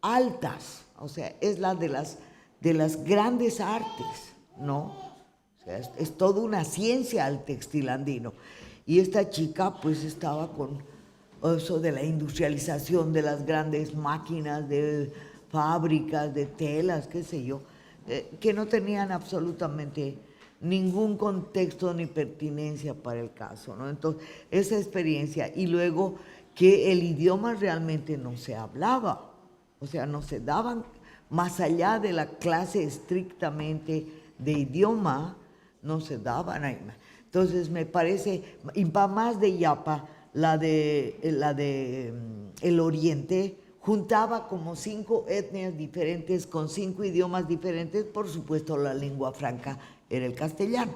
altas, o sea, es la de las grandes artes, ¿no? O sea, es toda una ciencia el textil andino. Y esta chica pues estaba con eso de la industrialización de las grandes máquinas, de fábricas, de telas, qué sé yo, que no tenían absolutamente ningún contexto ni pertinencia para el caso, ¿no? Entonces, esa experiencia, y luego que el idioma realmente no se hablaba, o sea, no se daban, más allá de la clase estrictamente de idioma, no se daban ahí. Entonces, me parece, y va más de Yapa, la de el Oriente, juntaba como 5 etnias diferentes con 5 idiomas diferentes, por supuesto la lengua franca era el castellano.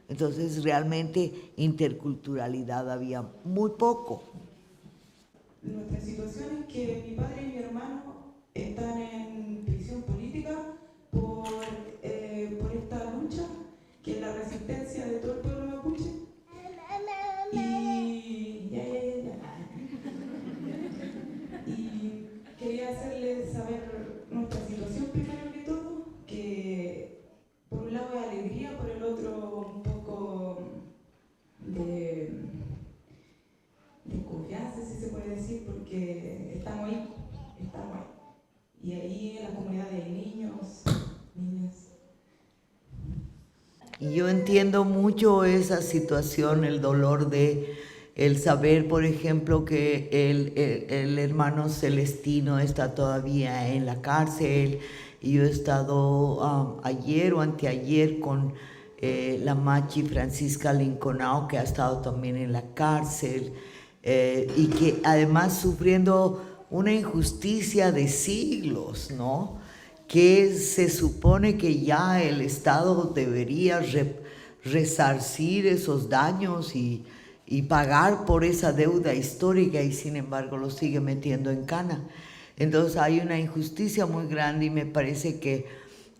Entonces realmente interculturalidad había muy poco. Nuestra situación es que mi padre y mi hermano están en prisión política por esta lucha, que es la resistencia de todo el pueblo mapuche. Y quería hacerles saber nuestra situación primero que todo, que por un lado es alegría, por el otro un poco de confianza, si se puede decir, porque estamos ahí. Y ahí en la comunidad de niños, niñas. Y yo entiendo mucho esa situación, el dolor de el saber, por ejemplo, que el hermano Celestino está todavía en la cárcel. Y yo he estado ayer o anteayer con la machi Francisca Linconao, que ha estado también en la cárcel, y que además sufriendo una injusticia de siglos, ¿no? Que se supone que ya el Estado debería resarcir esos daños y pagar por esa deuda histórica, y sin embargo lo sigue metiendo en cana. Entonces hay una injusticia muy grande, y me parece que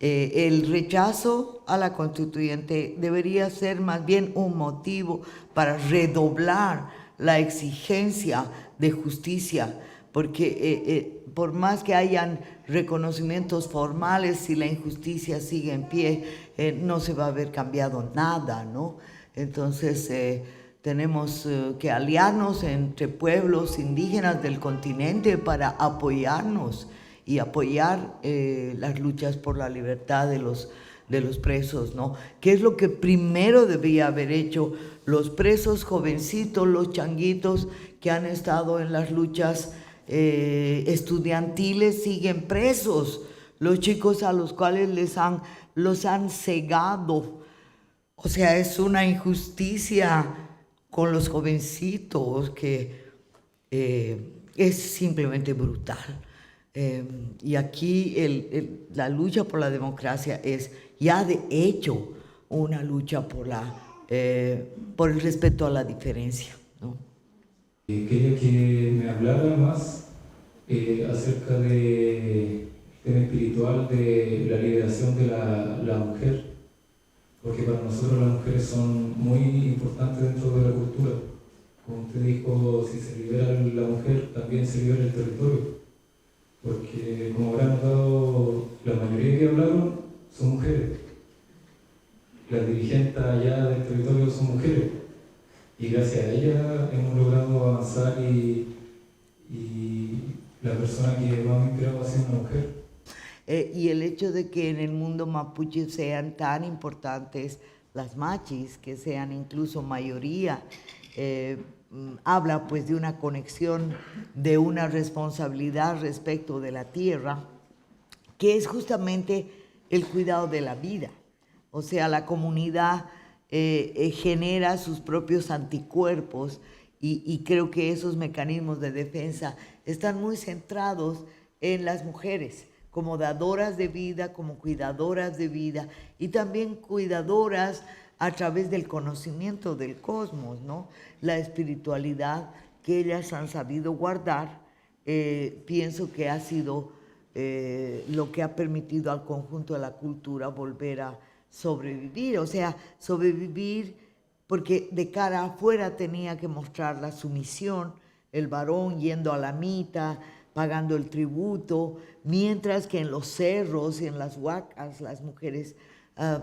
el rechazo a la constituyente debería ser más bien un motivo para redoblar la exigencia de justicia, porque por más que hayan reconocimientos formales, si la injusticia sigue en pie, no se va a haber cambiado nada, ¿no? Entonces tenemos que aliarnos entre pueblos indígenas del continente para apoyarnos y apoyar las luchas por la libertad de los presos, ¿no? ¿Qué es lo que primero debía haber hecho los presos jovencitos, los changuitos que han estado en las luchas estudiantiles? Siguen presos, los chicos a los cuales los han cegado. O sea, es una injusticia con los jovencitos que es simplemente brutal. Y aquí la lucha por la democracia es ya de hecho una lucha por el respeto a la diferencia, ¿no? Quería que me hablara más acerca del tema espiritual de la liberación de la mujer, porque para nosotros las mujeres son muy importantes dentro de la cultura. Como usted dijo, si se libera la mujer, también se libera el territorio, porque como habrán notado, la mayoría que hablaron son mujeres. Las dirigentes allá del territorio son mujeres, y gracias a ellas hemos logrado avanzar, y la persona que más me inspiraba ha sido una mujer. Y el hecho de que en el mundo mapuche sean tan importantes las machis, que sean incluso mayoría, habla pues de una conexión, de una responsabilidad respecto de la tierra, que es justamente el cuidado de la vida. O sea, la comunidad genera sus propios anticuerpos, y creo que esos mecanismos de defensa están muy centrados en las mujeres, como dadoras de vida, como cuidadoras de vida, y también cuidadoras a través del conocimiento del cosmos, ¿no? La espiritualidad que ellas han sabido guardar, pienso que ha sido lo que ha permitido al conjunto de la cultura volver a sobrevivir, o sea, sobrevivir porque de cara afuera tenía que mostrar la sumisión, el varón yendo a la mita, pagando el tributo, mientras que en los cerros y en las huacas las mujeres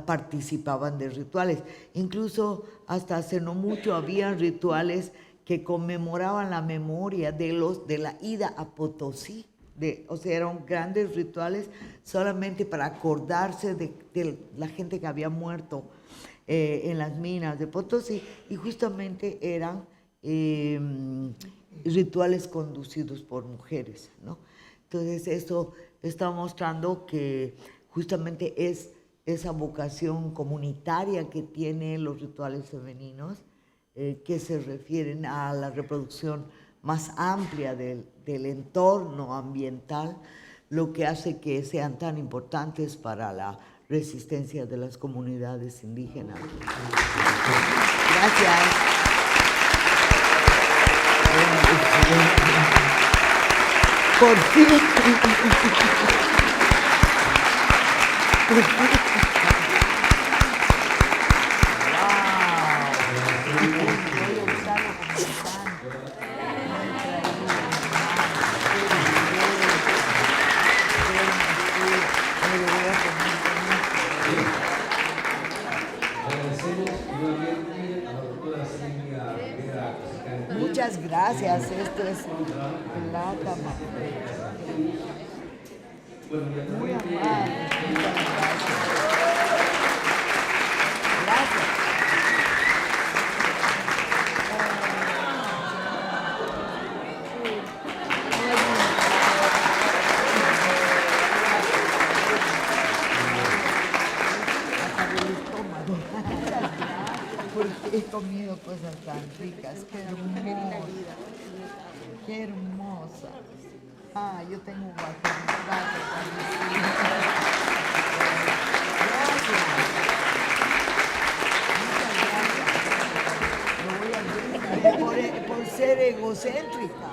participaban de rituales. Incluso hasta hace no mucho había rituales que conmemoraban la memoria de la ida a Potosí. O sea, eran grandes rituales solamente para acordarse de la gente que había muerto en las minas de Potosí, y justamente eran rituales conducidos por mujeres, ¿no? Entonces eso está mostrando que justamente es esa vocación comunitaria que tienen los rituales femeninos, que se refieren a la reproducción más amplia del entorno ambiental, lo que hace que sean tan importantes para la resistencia de las comunidades indígenas. Gracias. Por fin. Muchas gracias, esto es plata, muy amable. Muchas gracias. Gracias. Porque he comido cosas tan ricas, qué hermosa, qué hermosa. Ah, yo tengo un plato también. Gracias. Muchas gracias. Me voy a por ser egocéntrica.